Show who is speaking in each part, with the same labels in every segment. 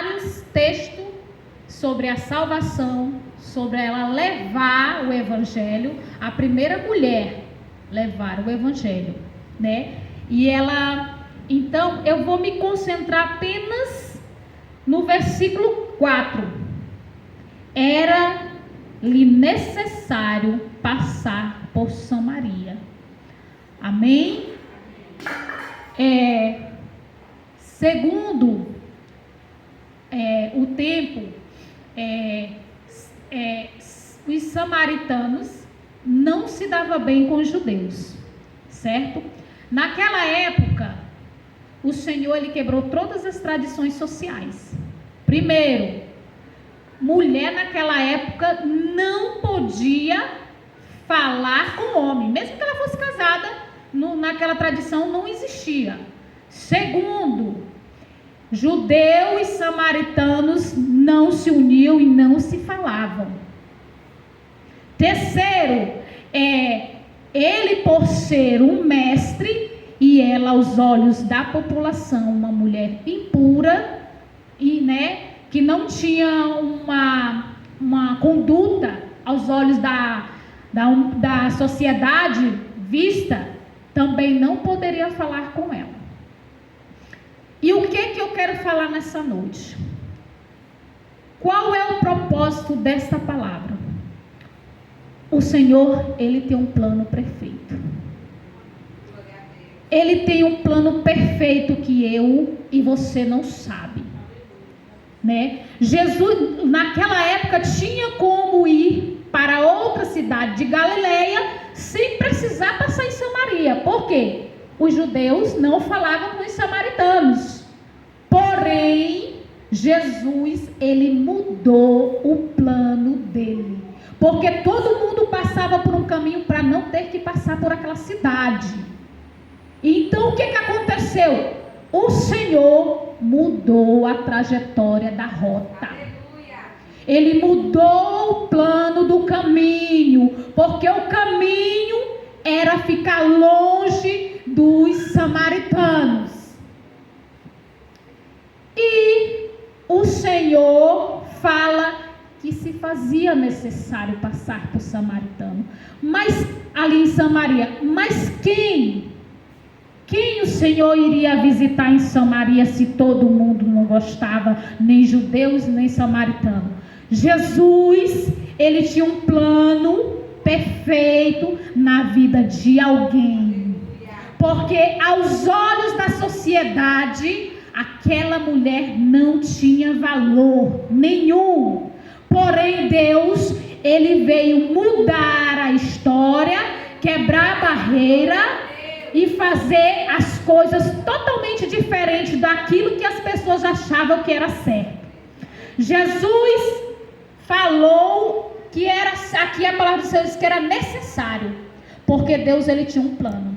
Speaker 1: vários textos sobre a salvação, sobre ela levar o evangelho, a primeira mulher levar o evangelho, né? E ela, então, eu vou me concentrar apenas no versículo 4. Era-lhe necessário passar por Samaria. Amém? Segundo o tempo, os samaritanos não se davam bem com os judeus, certo? Naquela época, o Senhor ele quebrou todas as tradições sociais. Primeiro, mulher naquela época não podia falar com homem, mesmo que ela fosse casada, naquela tradição não existia. Segundo, judeus e samaritanos não se uniam e não se falavam. Terceiro, ele por ser um mestre e ela aos olhos da população uma mulher impura e, né, que não tinha uma conduta aos olhos da sociedade vista, também não poderia falar com ela. E o que eu quero falar nessa noite? Qual é o propósito desta palavra? O Senhor, ele tem um plano perfeito. Ele tem um plano perfeito que eu e você não sabe, né? Jesus, naquela época, tinha como ir para outra cidade de Galileia sem precisar passar em Samaria. Por quê? Os judeus não falavam com os samaritanos. Porém, Jesus, ele mudou o plano dele. Porque todo mundo passava por um caminho para não ter que passar por aquela cidade. Então, o que aconteceu? O Senhor mudou a trajetória da rota. Ele mudou o plano do caminho, porque o caminho era ficar longe dos samaritanos. E o Senhor fala que se fazia necessário passar por samaritano. Mas ali em Samaria, mas quem o Senhor iria visitar em Samaria se todo mundo não gostava, nem judeus, nem samaritanos? Jesus, ele tinha um plano perfeito na vida de alguém. Porque aos olhos da sociedade, aquela mulher não tinha valor nenhum. Porém, Deus, ele veio mudar a história, quebrar a barreira e fazer as coisas totalmente diferentes daquilo que as pessoas achavam que era certo. Jesus falou que era, aqui a palavra do Senhor diz que era necessário, porque Deus, ele tinha um plano.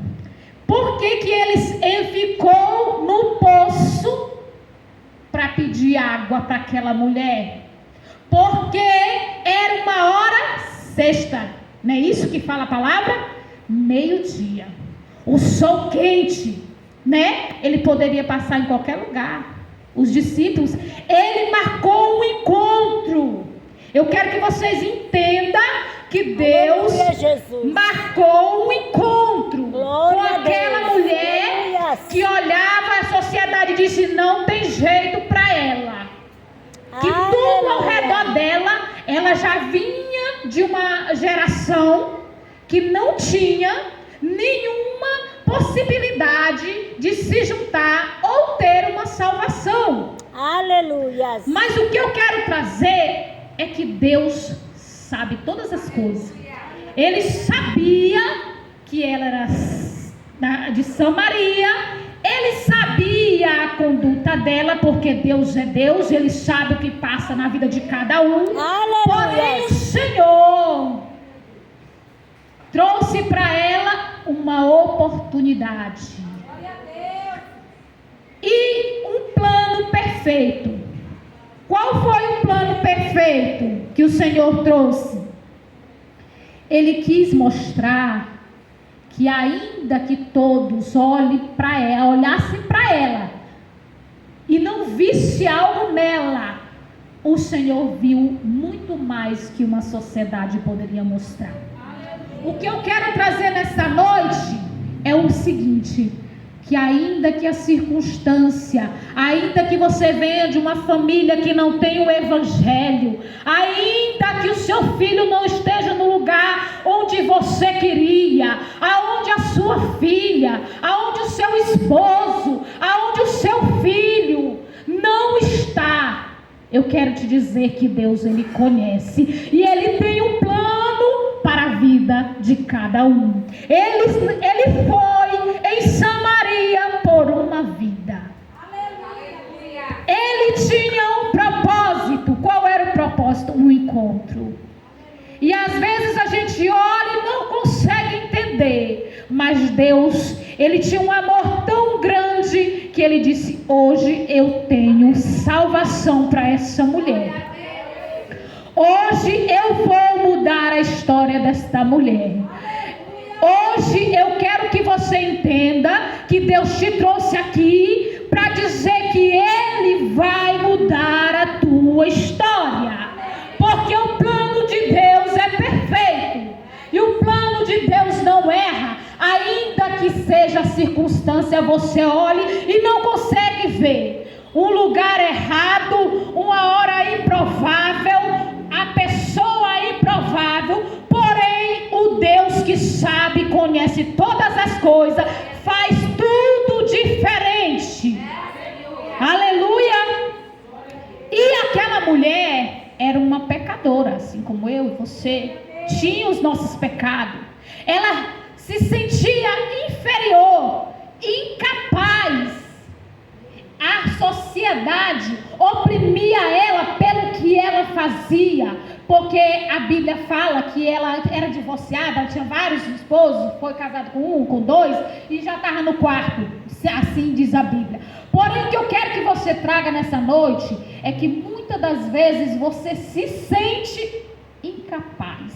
Speaker 1: Por que ele ficou no poço para pedir água para aquela mulher? Porque era uma hora sexta, não é isso que fala a palavra? Meio-dia, o sol quente, né? Ele poderia passar em qualquer lugar. Os discípulos, ele marcou um encontro. Eu quero que vocês entendam que Deus marcou um encontro com aquela mulher que olhava a sociedade e disse: não tem jeito para ela. Que tudo ao redor dela, ela já vinha de uma geração que não tinha nenhuma possibilidade de se juntar ou ter uma salvação.
Speaker 2: Aleluia.
Speaker 1: Mas o que eu quero trazer é que Deus sabe todas as coisas. Ele sabia que ela era de Samaria. Ele sabia a conduta dela, porque Deus é Deus, ele sabe o que passa na vida de cada um.
Speaker 2: Aleluia.
Speaker 1: Porém, o Senhor trouxe para ela uma oportunidade e um plano perfeito. Qual foi o plano perfeito que o Senhor trouxe? Ele quis mostrar que ainda que todos olhassem para ela e não visse algo nela, o Senhor viu muito mais que uma sociedade poderia mostrar. O que eu quero trazer nessa noite é o seguinte: que ainda que a circunstância, ainda que você venha de uma família que não tem o evangelho, ainda que o seu filho não esteja no lugar onde você queria, aonde a sua filha, aonde o seu esposo, aonde o seu filho não está, eu quero te dizer que Deus, Ele conhece e Ele tem um plano para a vida de cada um. Ele foi em Samaria por uma vida. Ele tinha um propósito. Qual era o propósito? Um encontro. E às vezes a gente olha e não consegue entender, mas Deus, Ele tinha um amor tão grande que Ele disse: hoje eu tenho salvação para essa mulher. Hoje eu vou mudar a história desta mulher. Hoje eu quero que você entenda que Deus te trouxe aqui para dizer que Ele vai mudar a tua história. Porque o plano de Deus é perfeito. E o plano de Deus não erra. Ainda que seja a circunstância, você olhe e não consegue ver. Um lugar errado, uma hora improvável, a pessoa improvável, porém o Deus que sabe, conhece todas as coisas, faz tudo diferente. Aleluia! E aquela mulher era uma pecadora, assim como eu e você, tinha os nossos pecados. Ela se sentia inferior, incapaz. A sociedade oprimia ela pelo que ela fazia, porque a Bíblia fala que ela era divorciada, ela tinha vários esposos, foi casada com um, com dois, e já estava no quarto, assim diz a Bíblia. Porém, o que eu quero que você traga nessa noite é que muitas das vezes você se sente incapaz.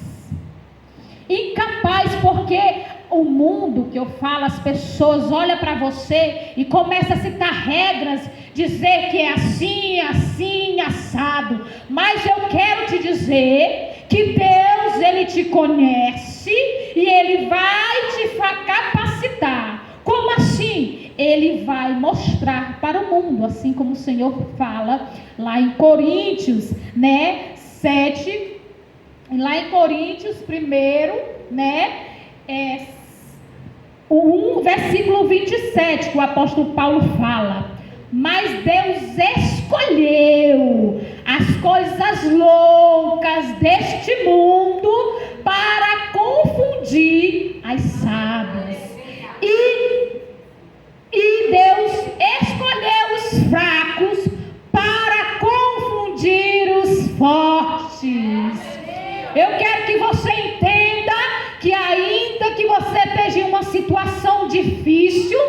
Speaker 1: Incapaz porque o mundo que eu falo, as pessoas olham para você e começam a citar regras, dizer que é assim, assim, assado. Mas eu quero te dizer que Deus, Ele te conhece e Ele vai te capacitar. Como assim? Ele vai mostrar para o mundo, assim como o Senhor fala lá em Coríntios, 7, lá em Coríntios 1, o versículo 27, que o apóstolo Paulo fala: mas Deus escolheu as coisas loucas deste mundo para confundir as sábias. E Deus escolheu os fracos para confundir os fortes. Eu quero que você entenda que ainda que você esteja em uma situação difícil,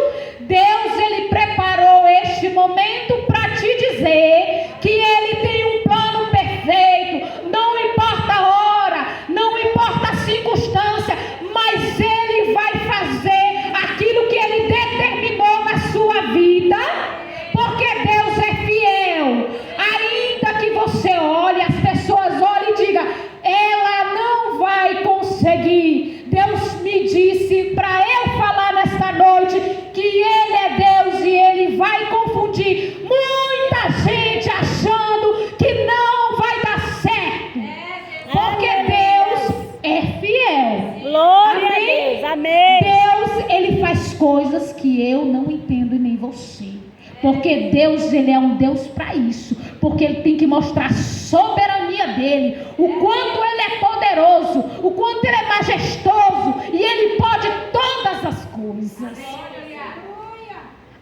Speaker 1: Deus, Ele preparou este momento para te dizer que Ele tem um plano perfeito. Não importa a hora, não importa a circunstância, mas Ele vai fazer aquilo que Ele determinou na sua vida, porque Deus é fiel. Ainda que você olhe, as pessoas olhem e digam: ela não vai conseguir. Deus me disse para eu falar nesta noite que Ele é Deus e Ele vai confundir muita gente achando que não vai dar certo, porque Deus é fiel.
Speaker 2: Glória a Deus, amém.
Speaker 1: Deus, Ele faz coisas que eu não entendo e nem você. Porque Deus, Ele é um Deus para isso. Porque Ele tem que mostrar a soberania dEle, o quanto Ele é poderoso, o quanto Ele é majestoso, e Ele pode todas as coisas.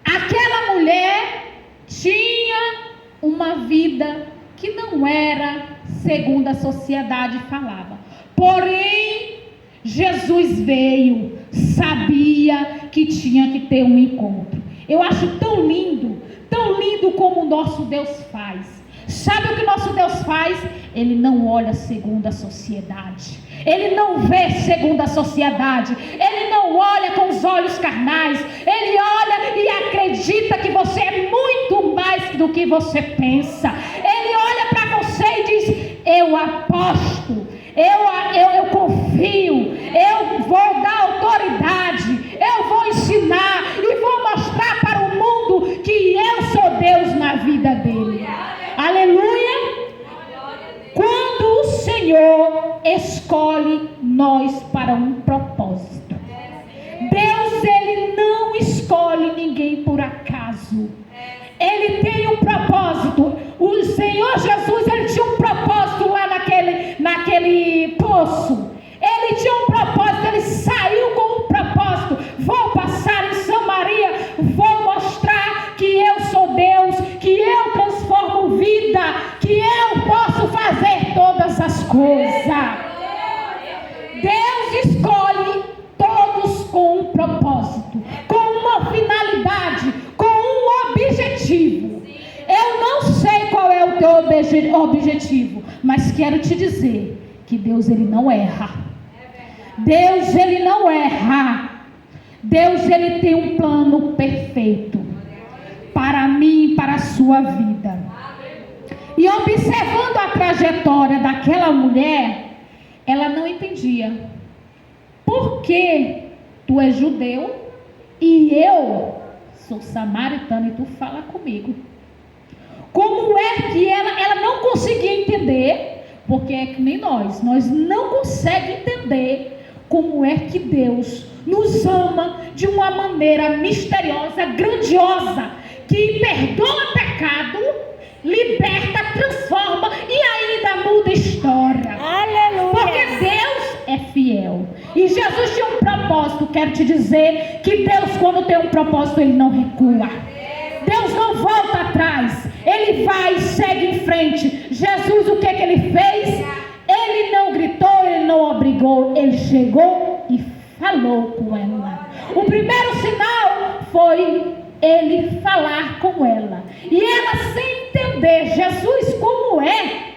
Speaker 1: Aquela mulher tinha uma vida que não era segundo a sociedade falava. Porém, Jesus veio, sabia que tinha que ter um encontro. Eu acho tão lindo como o nosso Deus faz. Sabe o que o nosso Deus faz? Ele não olha segundo a sociedade. Ele não vê segundo a sociedade. Ele não olha com os olhos carnais. Ele olha e acredita que você é muito mais do que você pensa. Ele olha para você nós para um propósito. Deus, Ele não escolhe ninguém por acaso. Ele tem um propósito. O Senhor Jesus, Ele tinha um propósito lá naquele poço. Ele tinha um propósito, Ele saiu com um propósito. Vou passar em Samaria, vou mostrar que eu sou Deus, que eu transformo vida, que eu posso fazer todas as coisas. Deus escolhe todos com um propósito, com uma finalidade, com um objetivo. Eu não sei qual é o teu objetivo, mas quero te dizer que Deus, Ele não erra. Deus, Ele não erra. Deus, Ele tem um plano perfeito para mim e para a sua vida. E observando a trajetória daquela mulher, ela não entendia. Por que tu és judeu e eu sou samaritano e tu fala comigo? Como é que ela não conseguia entender? Porque é que nem nós não conseguimos entender como é que Deus nos ama de uma maneira misteriosa, grandiosa, que perdoa pecado, liberta, transforma e ainda muda a história.
Speaker 2: Aleluia.
Speaker 1: Porque Deus é fiel. E Jesus tinha um propósito. Quero te dizer que Deus, quando tem um propósito, Ele não recua. Deus não volta atrás. Ele vai e segue em frente. Jesus, o que Ele fez? Ele não gritou, Ele não obrigou. Ele chegou e falou com ela. O primeiro sinal foi Ele falar com ela. E ela, sem entender, Jesus, como é?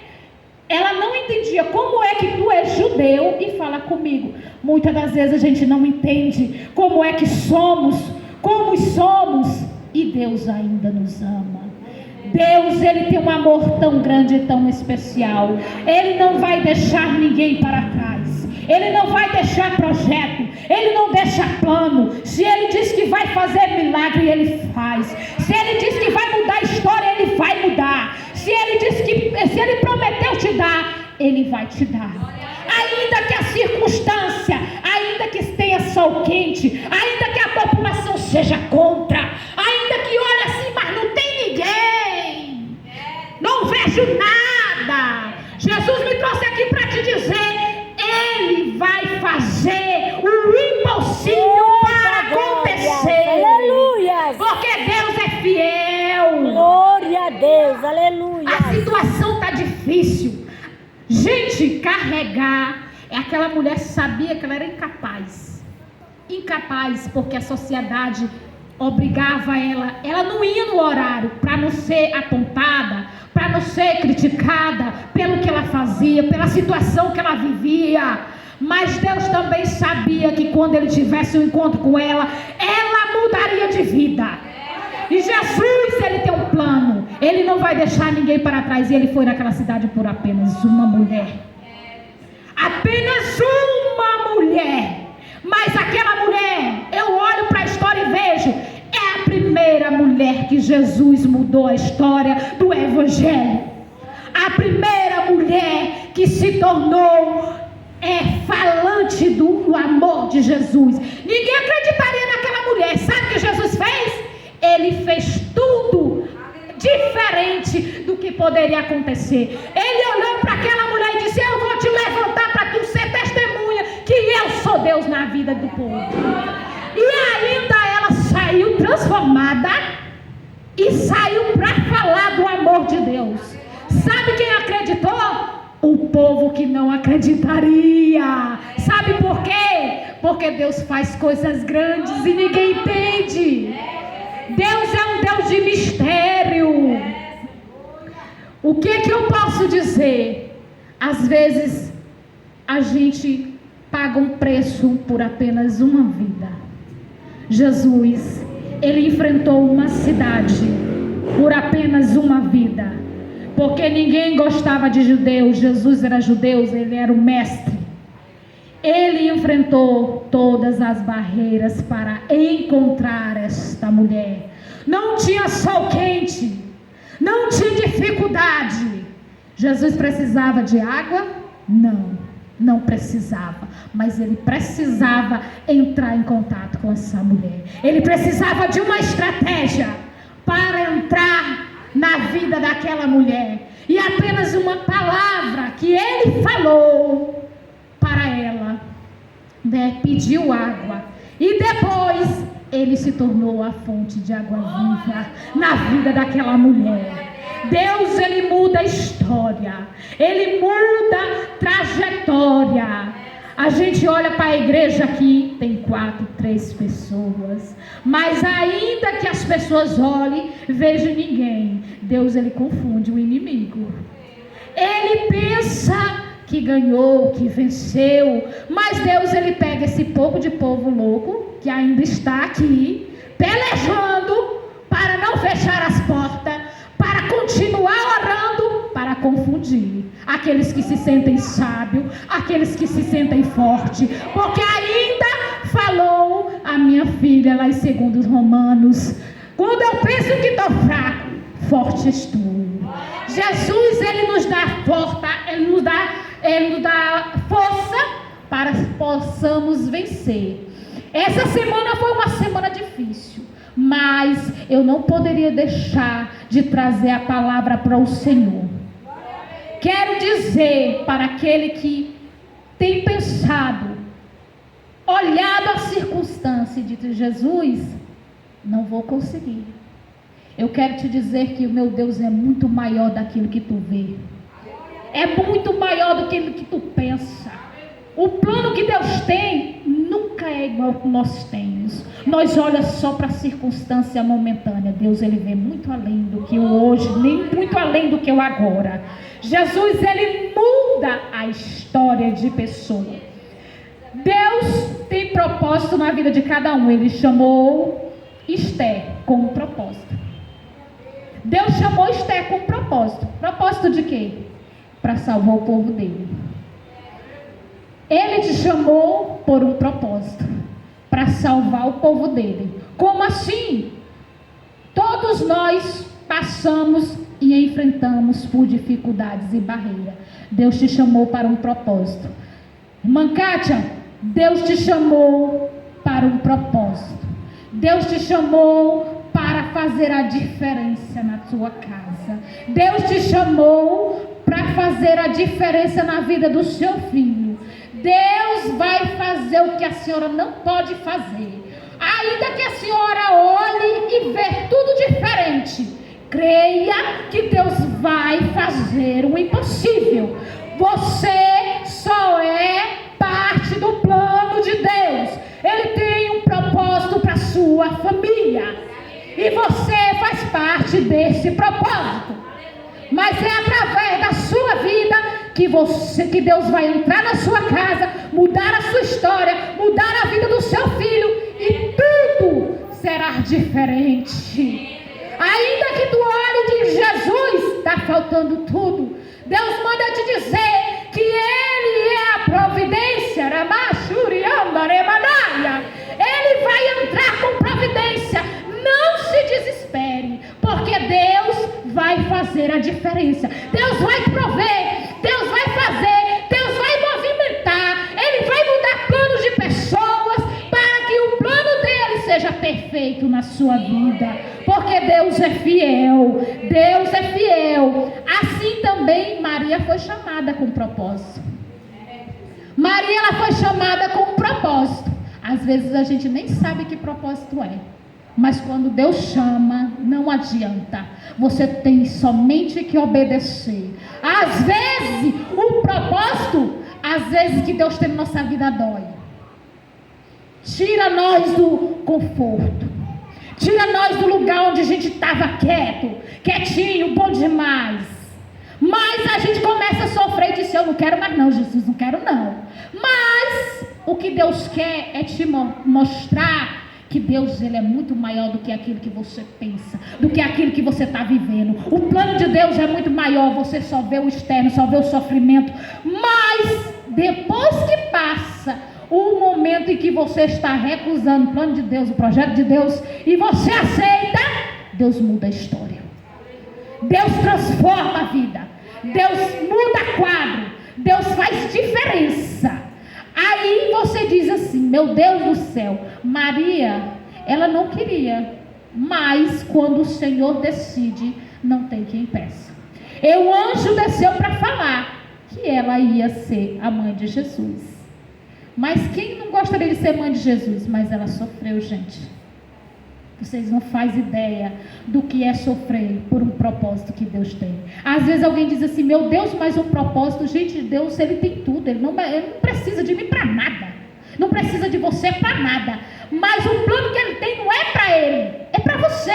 Speaker 1: Ela não entendia. Como é que tu és judeu e fala comigo? Muitas das vezes a gente não entende como é que somos, como somos, e Deus ainda nos ama. Deus, Ele tem um amor tão grande e tão especial. Ele não vai deixar ninguém para trás. Ele não vai deixar projeto. Ele não deixa plano. Se Ele diz que vai fazer milagre, Ele faz. Se Ele diz que vai mudar a história, Ele vai mudar. Se Ele prometeu te dar, Ele vai te dar. Ainda que a circunstância, ainda que tenha sol quente, ainda que a população seja contra, ainda que olhe assim, mas não tem ninguém, não vejo nada. Jesus me trouxe aqui para te dizer, Ele vai fazer o impossível para acontecer.
Speaker 2: Aleluia.
Speaker 1: Porque Deus é fiel.
Speaker 2: Glória a Deus, aleluia.
Speaker 1: A situação está difícil. Gente, carregar. Aquela mulher sabia que ela era incapaz. Incapaz, porque a sociedade obrigava ela. Ela não ia no horário para não ser apontada, para não ser criticada pelo que ela fazia, pela situação que ela vivia. Mas Deus também sabia que quando Ele tivesse um encontro com ela, ela mudaria de vida. E Jesus, Ele tem um plano. Ele não vai deixar ninguém para trás. E Ele foi naquela cidade por apenas uma mulher. Apenas uma mulher. Mas aquela mulher, eu olho para a história e vejo, é a primeira mulher que Jesus mudou a história do Evangelho. A primeira mulher que se tornou falante do amor de Jesus. Ninguém acreditaria naquela mulher. Sabe o que Jesus fez? Ele fez tudo diferente do que poderia acontecer. Ele olhou para aquela mulher e disse: eu vou te levantar para tu ser testemunha que eu sou Deus na vida do povo. E ainda ela saiu transformada e saiu para falar do amor de Deus. Sabe quem acreditou? O povo que não acreditaria. Sabe por quê? Porque Deus faz coisas grandes e ninguém entende. Deus é um Deus de mistério. O que eu posso dizer? Às vezes a gente paga um preço por apenas uma vida. Jesus, Ele enfrentou uma cidade por apenas uma vida. Porque ninguém gostava de judeus. Jesus era judeu, Ele era o mestre. Ele enfrentou todas as barreiras para encontrar esta mulher. Não tinha sol quente, não tinha dificuldade. Jesus precisava de água? Não. Não precisava, mas ele precisava entrar em contato com essa mulher. Ele precisava de uma estratégia para entrar na vida daquela mulher. E apenas uma palavra que ele falou para ela, né? Pediu água. E depois ele se tornou a fonte de água viva na vida daquela mulher. Deus, ele muda a história, ele muda a trajetória. A gente olha para a igreja aqui, tem 4, 3 pessoas, mas ainda que as pessoas olhem, vejam ninguém. Deus, ele confunde o inimigo. Ele pensa que ganhou, que venceu, mas Deus, ele pega esse pouco de povo louco que ainda está aqui, pelejando para não fechar as portas, para continuar orando, para confundir aqueles que se sentem sábios, aqueles que se sentem fortes, porque ainda falou a minha filha lá em 2 Romanos, quando eu penso que estou fraco, forte estou. Jesus, ele nos dá força, ele nos dá força para que possamos vencer. Essa semana foi uma semana difícil, mas eu não poderia deixar de trazer a palavra para o Senhor. Quero dizer para aquele que tem pensado, olhado a circunstância e dito: Jesus, não vou conseguir. Eu quero te dizer que o meu Deus é muito maior daquilo que tu vê. É muito maior do que aquilo que tu pensa. O plano que Deus tem nunca é igual ao que nós temos. Nós olhamos só para a circunstância momentânea. Deus, ele vê muito além do que o hoje, nem muito além do que o agora. Jesus, ele muda a história de pessoa. Deus tem propósito na vida de cada um. Ele chamou Esther com um propósito. Deus chamou Esther com um propósito. Propósito de quê? Para salvar o povo dele. Ele te chamou por um propósito, para salvar o povo dele. Como assim? Todos nós passamos e enfrentamos por dificuldades e barreiras. Deus te chamou para um propósito. Irmã Kátia, Deus te chamou para um propósito. Deus te chamou para fazer a diferença na sua casa. Deus te chamou para fazer a diferença na vida do seu filho. Deus vai fazer o que a senhora não pode fazer. Ainda que a senhora olhe e vê tudo diferente, creia que Deus vai fazer o impossível. Você só é parte do plano de Deus. Ele tem um propósito para a sua família. E você faz parte desse propósito. Mas é através da sua vida que Deus vai entrar na sua casa, mudar a sua história, mudar a vida do seu filho, e tudo será diferente. Ainda que tu olhe e diz: Jesus, está faltando tudo. Deus manda te dizer que Ele é a providência. Ele vai entrar com providência. Não se desespere, porque Deus vai fazer a diferença. Deus vai prover, Deus vai fazer, Deus vai movimentar. Ele vai mudar planos de pessoas para que o plano dele seja perfeito na sua vida, porque Deus é fiel. Deus é fiel. Assim também Maria foi chamada com propósito. Maria, ela foi chamada com um propósito. Às vezes a gente nem sabe que propósito é, mas quando Deus chama, não adianta. Você tem somente que obedecer. Às vezes, o propósito, às vezes que Deus tem na nossa vida dói. Tira nós do conforto. Tira nós do lugar onde a gente estava quieto, quietinho, bom demais. Mas a gente começa a sofrer e diz: eu não quero mais não, Jesus, não quero não. Mas o que Deus quer é te mostrar que Deus, ele é muito maior do que aquilo que você pensa, do que aquilo que você está vivendo. O plano de Deus é muito maior. Você só vê o externo, só vê o sofrimento. Mas depois que passa o momento em que você está recusando o plano de Deus, o projeto de Deus, e você aceita, Deus muda a história. Deus transforma a vida. Deus muda quadro. Deus faz diferença. Aí você diz assim: meu Deus do céu, Maria, ela não queria, mas quando o Senhor decide, não tem quem peça. E o anjo desceu para falar que ela ia ser a mãe de Jesus. Mas quem não gostaria de ser mãe de Jesus? Mas ela sofreu, gente. Vocês não fazem ideia do que é sofrer por um propósito que Deus tem. Às vezes alguém diz assim: meu Deus, mas um propósito. Gente, Deus, Ele tem tudo. Ele não precisa de mim para nada. Não precisa de você para nada. Mas o plano que Ele tem não é para Ele, é para você.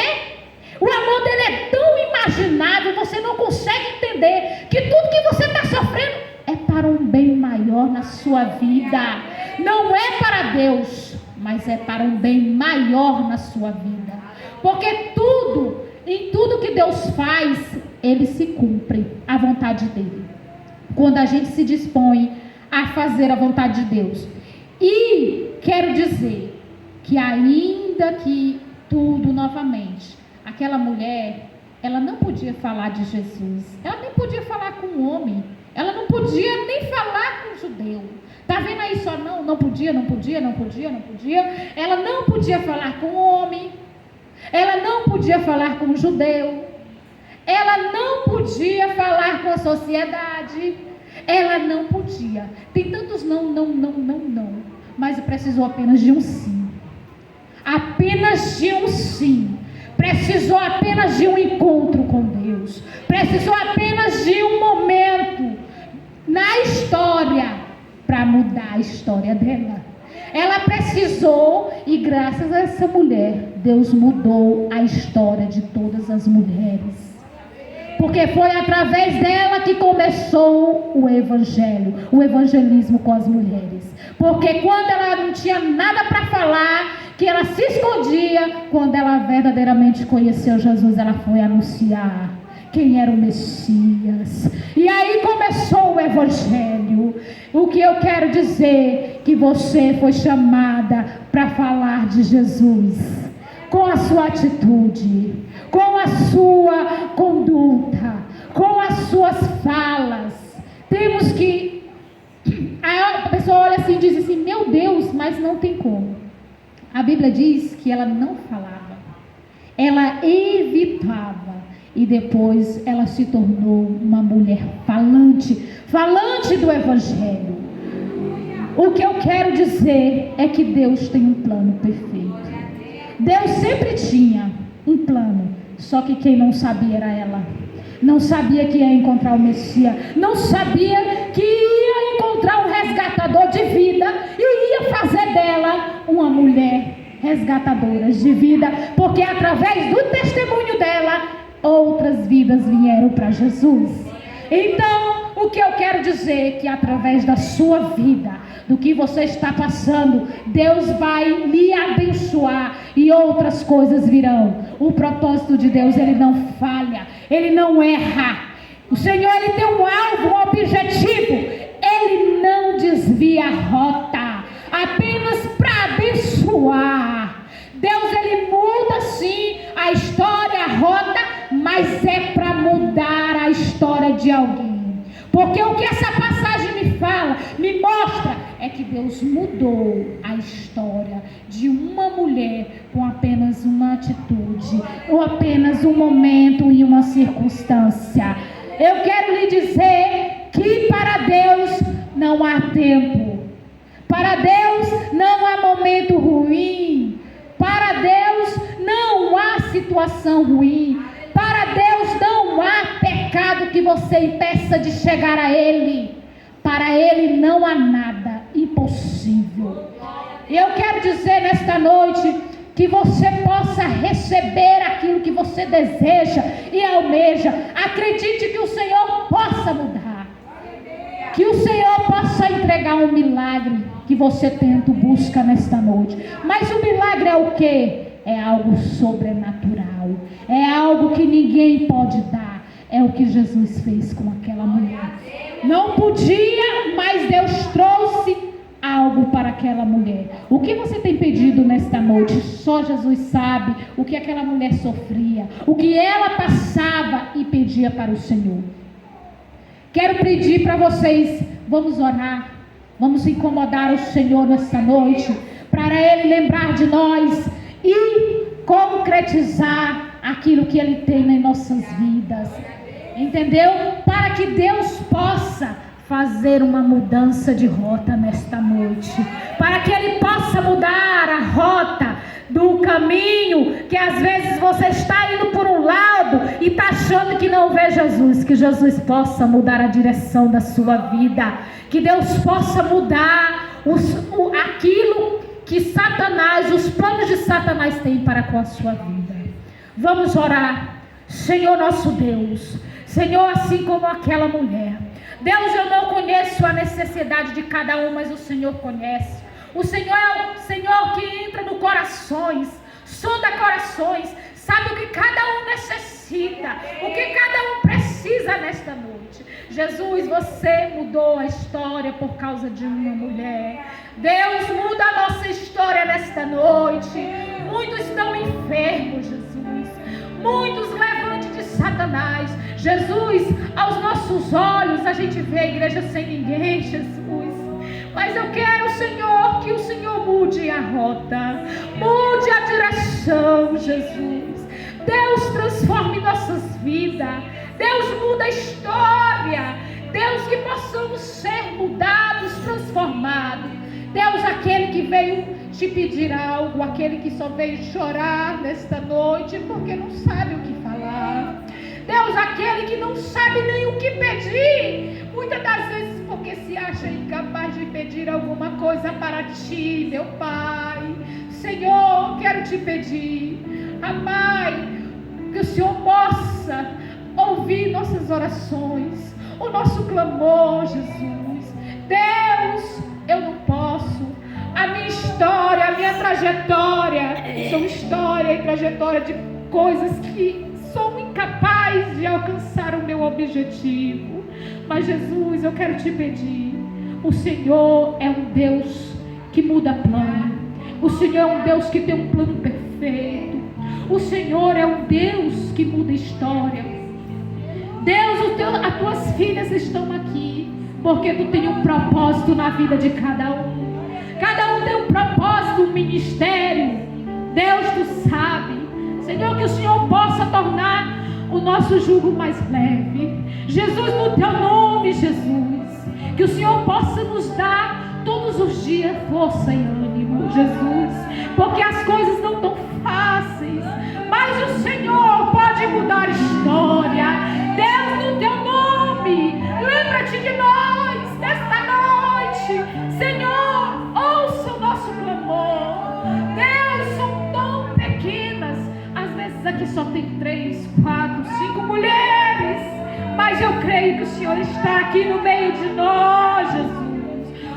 Speaker 1: O amor dele é tão imaginável, você não consegue entender que tudo que você está sofrendo é para um bem maior na sua vida. Não é para Deus, mas é para um bem maior na sua vida. Porque em tudo que Deus faz, Ele se cumpre a vontade dEle. Quando a gente se dispõe a fazer a vontade de Deus. E quero dizer que ainda que tudo novamente, aquela mulher, ela não podia falar de Jesus. Ela nem podia falar com o homem. Ela não podia nem falar com o judeu. Está vendo aí só não podia. Ela não podia falar com o homem. Ela não podia falar com o judeu. Ela não podia falar com a sociedade. Ela não podia. Tem tantos não. Mas precisou apenas de um sim. Apenas de um sim. Precisou apenas de um encontro com Deus. Precisou apenas de um momento na história para mudar a história dela. Ela precisou, e graças a essa mulher, Deus mudou a história de todas as mulheres. Porque foi através dela que começou o evangelho, o evangelismo com as mulheres. Porque quando ela não tinha nada para falar, que ela se escondia, quando ela verdadeiramente conheceu Jesus, ela foi anunciar quem era o Messias. E aí começou o evangelho. O que eu quero dizer, que você foi chamada para falar de Jesus, com a sua atitude, com a sua conduta, com as suas falas. Temos que... a pessoa olha assim e diz assim: meu Deus, mas não tem como. A Bíblia diz que ela não falava, ela evitava, e depois ela se tornou uma mulher falante do evangelho. O que eu quero dizer é que Deus tem um plano perfeito. Deus sempre tinha um plano, só que quem não sabia era ela. Não sabia que ia encontrar o Messias, não sabia que ia encontrar um resgatador de vida e ia fazer dela uma mulher resgatadora de vida, porque através do testemunho dela, outras vidas vieram para Jesus. Então, o que eu quero dizer é que através da sua vida, do que você está passando, Deus vai lhe abençoar e outras coisas virão. O propósito de Deus, Ele não falha, Ele não erra. O Senhor, Ele tem um alvo, um objetivo. Ele não desvia a rota, apenas para abençoar. Deus, Ele muda sim a história, a rota, mas é para mudar a história de alguém. Porque o que essa passagem me fala, me mostra, é que Deus mudou a história de uma mulher com apenas uma atitude, ou apenas um momento e uma circunstância. Eu quero lhe dizer que para Deus não há tempo, para Deus não há momento ruim, para Deus não há situação ruim, para Deus não há pecado que você impeça de chegar a Ele. Para Ele não há nada impossível. Eu quero dizer nesta noite que você possa receber aquilo que você deseja e almeja. Acredite que o Senhor possa mudar, que o Senhor possa entregar um milagre que você tanto busca nesta noite. Mas o milagre é o quê? É algo sobrenatural, é algo que ninguém pode dar. É o que Jesus fez com aquela mulher. Não podia, mas Deus trouxe algo para aquela mulher. O que você tem pedido nesta noite? Só Jesus sabe o que aquela mulher sofria, o que ela passava e pedia para o Senhor. Quero pedir para vocês Vamos orar. Vamos incomodar o Senhor nessa noite, para Ele lembrar de nós e concretizar aquilo que Ele tem nas nossas vidas. Entendeu? Para que Deus possa fazer uma mudança de rota nesta noite. Para que Ele possa mudar a rota do caminho, que às vezes você está indo por um lado e está achando que não vê Jesus. Que Jesus possa mudar a direção da sua vida. Que Deus possa mudar aquilo que Satanás, os planos de Satanás têm para com a sua vida. Vamos orar. Senhor nosso Deus, Senhor, assim como aquela mulher, Deus, eu não conheço a necessidade de cada um, mas o Senhor conhece. O Senhor é o Senhor que entra no corações, sonda corações, sabe o que cada um necessita, o que cada um precisa nesta noite. Jesus, você mudou a história por causa de uma mulher. Deus, muda a nossa história nesta noite. Muitos estão enfermos, Jesus. Muitos levantes de Satanás. Jesus, aos nossos olhos a gente vê a igreja sem ninguém, Jesus. Mas eu quero, Senhor, que o Senhor mude a rota, mude a direção, Jesus. Deus, transforme nossas vidas. Deus, muda a história. Deus, que possamos ser mudados, transformados. Deus, aquele que veio te pedir algo, aquele que só veio chorar nesta noite porque não sabe o que falar. Deus, aquele que não sabe nem o que pedir, muitas das vezes porque se acha incapaz de pedir alguma coisa para ti, meu Pai. Senhor, quero te pedir, Pai, que o Senhor possa ouvir nossas orações, o nosso clamor, Jesus. Deus, eu não posso. A minha história, a minha trajetória, são história e trajetória de coisas que sou incapaz de alcançar o meu objetivo. Mas Jesus, eu quero te pedir, o Senhor é um Deus que muda plano. O Senhor é um Deus que tem um plano perfeito. O Senhor é um Deus que muda história. Deus, as tuas filhas estão aqui porque tu tem um propósito na vida de cada um. Cada um tem um propósito, um ministério. Deus, tu sabe. Senhor, que o Senhor possa tornar o nosso jugo mais leve. Jesus, no teu nome, Jesus, que o Senhor possa nos dar todos os dias força e ânimo, Jesus, porque as coisas não estão fáceis, mas o Senhor pode mudar a história. Deus, no teu nome, lembra-te de nós nesta noite. Senhor, ouça o nosso clamor. Deus, são tão pequenas, às vezes aqui só tem 3, 4, 5 mulheres, mas eu creio que o Senhor está aqui no meio de nós, Jesus.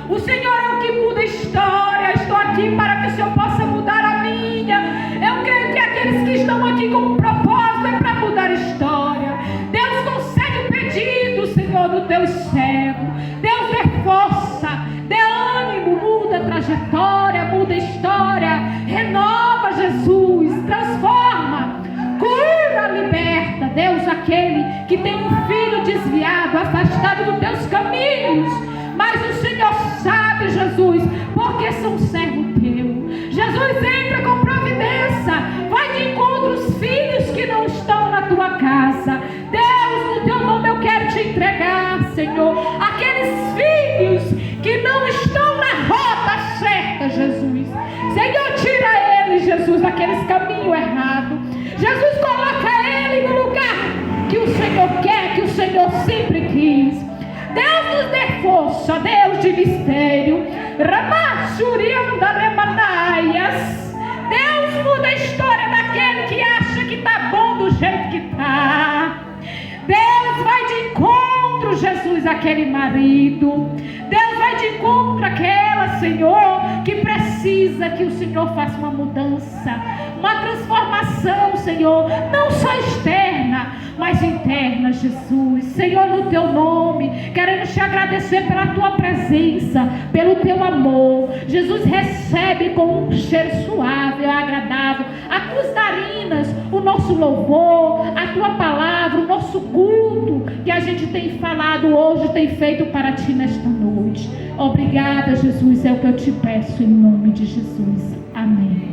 Speaker 1: O Senhor é o que muda a história. Estou aqui para que o Senhor possa mudar a minha. Eu creio que aqueles que estão aqui com um propósito é para mudar a história. Deus, concede o pedido, Senhor, do teu servo. Deus, dê força, dê ânimo, muda a trajetória, muda a história, renova, Jesus, transforma, cura, liberta. Deus, aquele que tem um filho desviado, afastado dos teus caminhos, mas o Senhor sabe, Jesus, porque são servo teu. Jesus, entra com providência, vai de encontro aos filhos que não estão na tua casa. Deus, no teu nome eu quero te entregar, Senhor, aqueles filhos que não estão na rota certa, Jesus. Senhor, tira eles, Jesus, daqueles caminhos errados. Jesus, coloca ele no lugar que o Senhor quer, que o Senhor sempre quis. Deus, nos dê força, Deus de mistério. Ramachurianda remanaias. Deus, muda a história daquele que acha que está bom do jeito que está. Deus, vai de encontro, Jesus, àquele marido. Deus, vai de encontro àquela, Senhor, que precisa que o Senhor faça uma mudança, uma transformação, Senhor, não só externa, mas interna, Jesus. Senhor, no teu nome, queremos te agradecer pela tua presença, pelo teu amor. Jesus, recebe com um cheiro suave, agradável, as tuas narinas, o nosso louvor, a tua palavra, o nosso culto que a gente tem falado hoje tem feito para ti nesta noite. Obrigada, Jesus, é o que eu te peço em nome de Jesus. Amém.